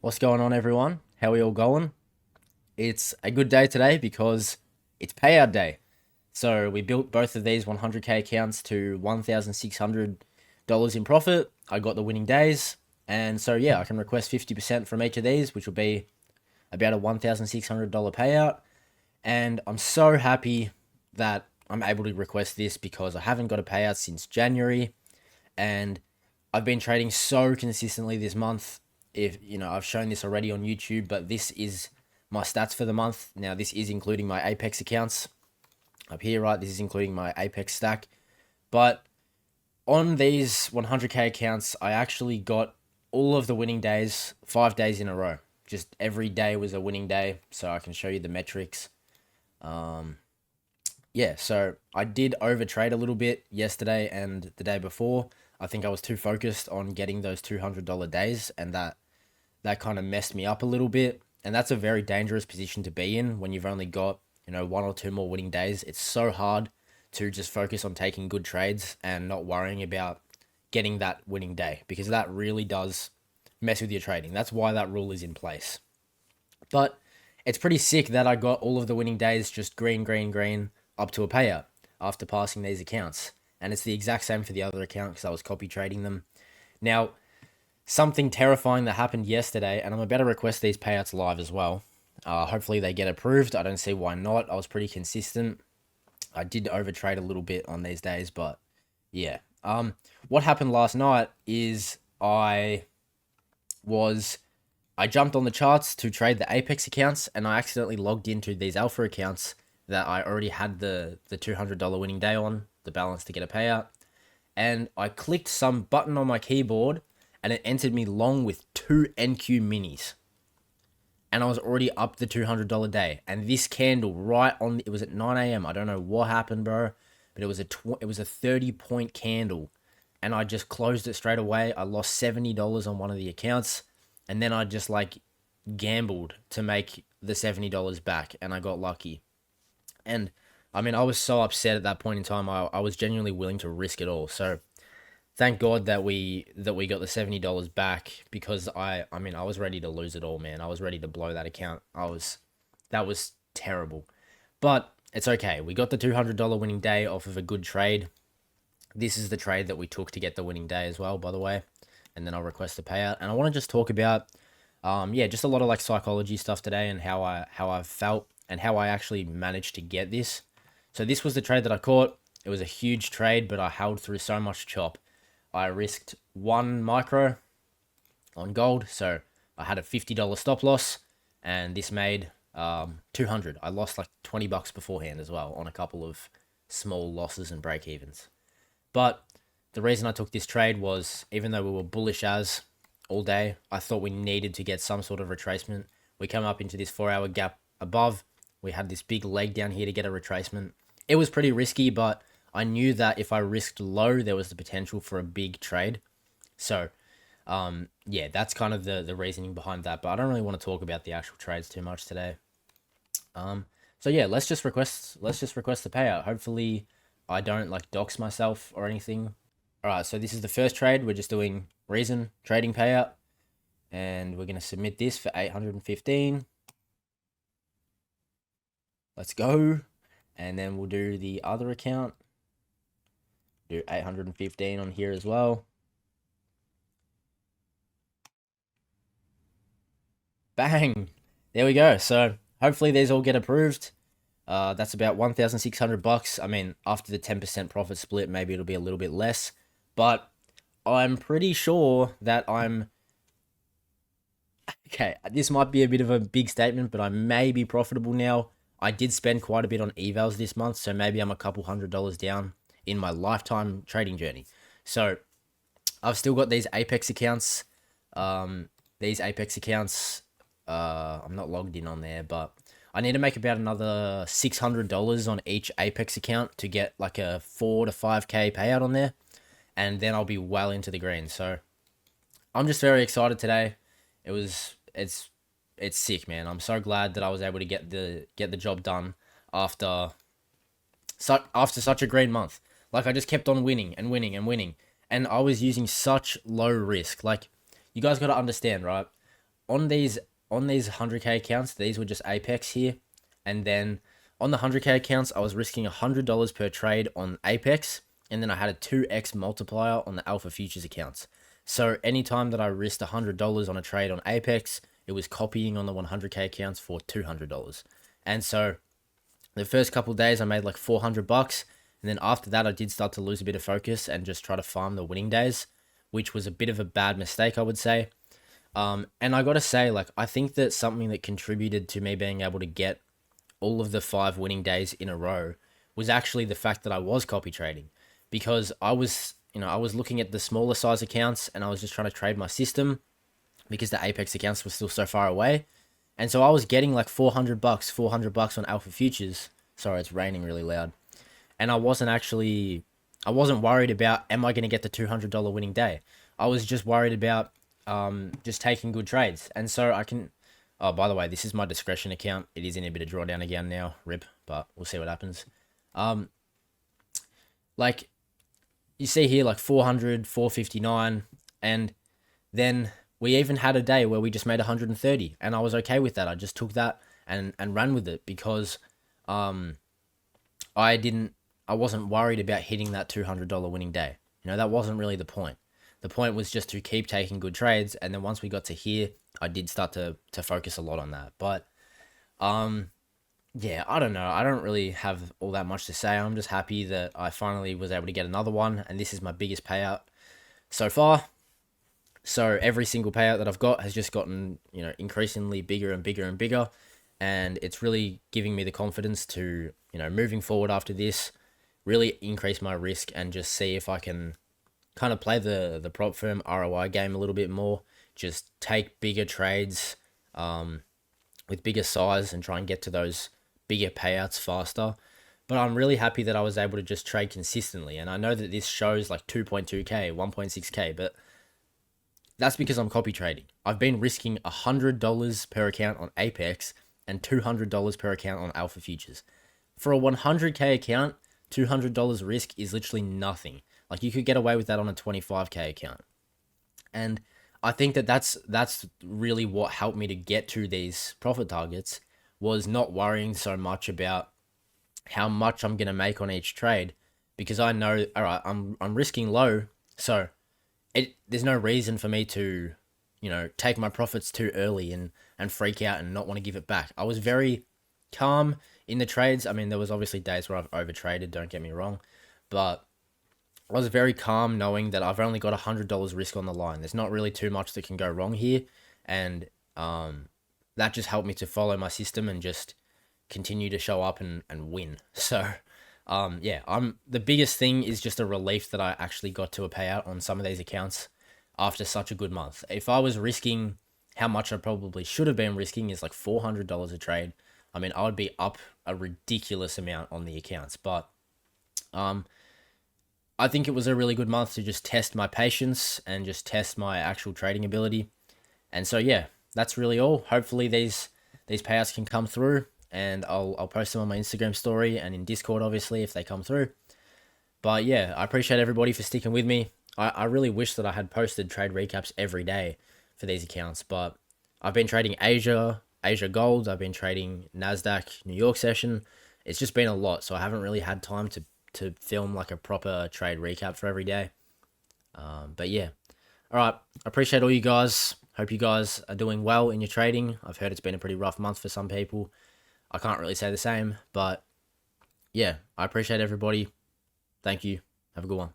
What's going on, everyone? How are we all going? It's a good day today because it's payout day. So we built both of these 100k accounts to $1,600 in profit. I got the winning days. And so, yeah, I can request 50% from each of these, which will be about a $1,600 payout. And I'm so happy that I'm able to request this because I haven't got a payout since January. And I've been trading so consistently this month. If you know, I've shown this already on YouTube, but this is my stats for the month. Now, this is including my Apex accounts up here, right? This is including my Apex stack. But on these 100k accounts, I actually got all of the winning days 5 days in a row. Just every day was a winning day, so I can show you the metrics. Yeah, so I did overtrade a little bit yesterday and the day before. I think I was too focused on getting those $200 days, and that kind of messed me up a little bit. And that's a very dangerous position to be in when you've only got, one or two more winning days. It's so hard to just focus on taking good trades and not worrying about getting that winning day, because that really does mess with your trading. That's why that rule is in place. But it's pretty sick that I got all of the winning days just green, green, green up to a payout after passing these accounts. And it's the exact same for the other account because I was copy trading them. Now, something terrifying that happened yesterday, and I'm about to request these payouts live as well. Hopefully they get approved. I don't see why not. I was pretty consistent. I did overtrade a little bit on these days, but yeah. What happened last night is was I jumped on the charts to trade the Apex accounts, and I accidentally logged into these Alpha accounts that I already had the $200 winning day on, the balance to get a payout. And I clicked some button on my keyboard, and it entered me long with two NQ minis. And I was already up the $200 day. And this candle it was at 9 a.m. I don't know what happened, bro, but it was a 30-point candle. And I just closed it straight away. I lost $70 on one of the accounts. And then I just gambled to make the $70 back, and I got lucky. And I mean, I was so upset at that point in time. I was genuinely willing to risk it all. So thank God that we got the $70 back, because I was ready to lose it all, man. I was ready to blow that account. That was terrible. But it's okay. We got the $200 winning day off of a good trade. This is the trade that we took to get the winning day as well, by the way. And then I'll request the payout. And I want to just talk about just a lot of psychology stuff today, and how I felt and how I actually managed to get this. So this was the trade that I caught. It was a huge trade, but I held through so much chop. I risked 1 micro on gold, so I had a $50 stop loss, and this made 200. I lost $20 beforehand as well on a couple of small losses and break evens. But the reason I took this trade was, even though we were bullish as all day, I thought we needed to get some sort of retracement. We come up into this 4-hour gap above. We had this big leg down here to get a retracement. It was pretty risky, but I knew that if I risked low, there was the potential for a big trade. So, that's kind of the reasoning behind that. But I don't really want to talk about the actual trades too much today. So yeah, let's just request the payout. Hopefully, I don't dox myself or anything. All right, so this is the first trade. We're just doing reason trading payout, and we're gonna submit this for 815. Let's go. And then we'll do the other account. Do 815 on here as well. Bang! There we go. So hopefully these all get approved. That's about $1,600. I mean, after the 10% profit split, maybe it'll be a little bit less. But I'm pretty sure that okay, this might be a bit of a big statement, but I may be profitable now. I did spend quite a bit on evals this month, so maybe I'm a couple $100 down in my lifetime trading journey. So I've still got these Apex accounts. I'm not logged in on there, but I need to make about another $600 on each Apex account to get a 4 to 5k payout on there, and then I'll be well into the green. So I'm just very excited today. It's sick, man. I'm so glad that I was able to get the job done after such a great month. I just kept on winning and winning and winning, and I was using such low risk. You guys got to understand, right? on these 100k accounts, these were just Apex here, and then on the 100k accounts, I was risking $100 per trade on Apex, and then I had a 2x multiplier on the Alpha Futures accounts. So anytime that I risked $100 on a trade on Apex, it was copying on the 100k accounts for $200. And so the first couple of days I made like 400 bucks, and then after that I did start to lose a bit of focus and just try to farm the winning days, which was a bit of a bad mistake, I would say. And I gotta say, like, I think that something that contributed to me being able to get all of the 5 winning days in a row was actually the fact that I was copy trading, because I was looking at the smaller size accounts and I was just trying to trade my system because the Apex accounts were still so far away. And so I was getting like 400 bucks, 400 bucks on Alpha Futures. Sorry, it's raining really loud. And I wasn't worried about, am I going to get the $200 winning day? I was just worried about just taking good trades. And so I can, oh, by the way, this is my discretion account. It is in a bit of drawdown again now, rip, but we'll see what happens. Like you see here, like 400, 459, and then we even had a day where we just made 130, and I was okay with that. I just took that and ran with it because I didn't I wasn't worried about hitting that $200 winning day. That wasn't really the point. The point was just to keep taking good trades, and then once we got to here, I did start to focus a lot on that. But yeah, I don't know. I don't really have all that much to say. I'm just happy that I finally was able to get another one, and this is my biggest payout so far. So every single payout that I've got has just gotten, increasingly bigger and bigger and bigger, and it's really giving me the confidence to, moving forward after this, really increase my risk and just see if I can kind of play the prop firm ROI game a little bit more. Just take bigger trades with bigger size and try and get to those bigger payouts faster. But I'm really happy that I was able to just trade consistently. And I know that this shows like 2.2k, 1.6k, but that's because I'm copy trading. I've been risking $100 per account on Apex and $200 per account on Alpha Futures. For a 100k account, $200 risk is literally nothing. Like, you could get away with that on a 25k account. And I think that that's really what helped me to get to these profit targets, was not worrying so much about how much I'm going to make on each trade, because I know, all right, I'm risking low, so there's no reason for me to, take my profits too early and freak out and not want to give it back. I was very calm in the trades. I mean, there was obviously days where I've overtraded, don't get me wrong, but I was very calm knowing that I've only got $100 risk on the line. There's not really too much that can go wrong here, and that just helped me to follow my system and just continue to show up and win. So yeah, the biggest thing is just a relief that I actually got to a payout on some of these accounts after such a good month. If I was risking how much I probably should have been risking, is like $400 a trade, I mean, I would be up a ridiculous amount on the accounts. But I think it was a really good month to just test my patience and just test my actual trading ability. And so yeah, that's really all. Hopefully these payouts can come through, and I'll post them on my Instagram story and in Discord, obviously, if they come through. But yeah, I appreciate everybody for sticking with me. I really wish that I had posted trade recaps every day for these accounts, but I've been trading Asia Gold, I've been trading NASDAQ New York session. It's just been a lot, so I haven't really had time to film like a proper trade recap for every day. But yeah, all right, I appreciate all you guys. Hope you guys are doing well in your trading. I've heard it's been a pretty rough month for some people. I can't really say the same, but yeah, I appreciate everybody. Thank you. Have a good one.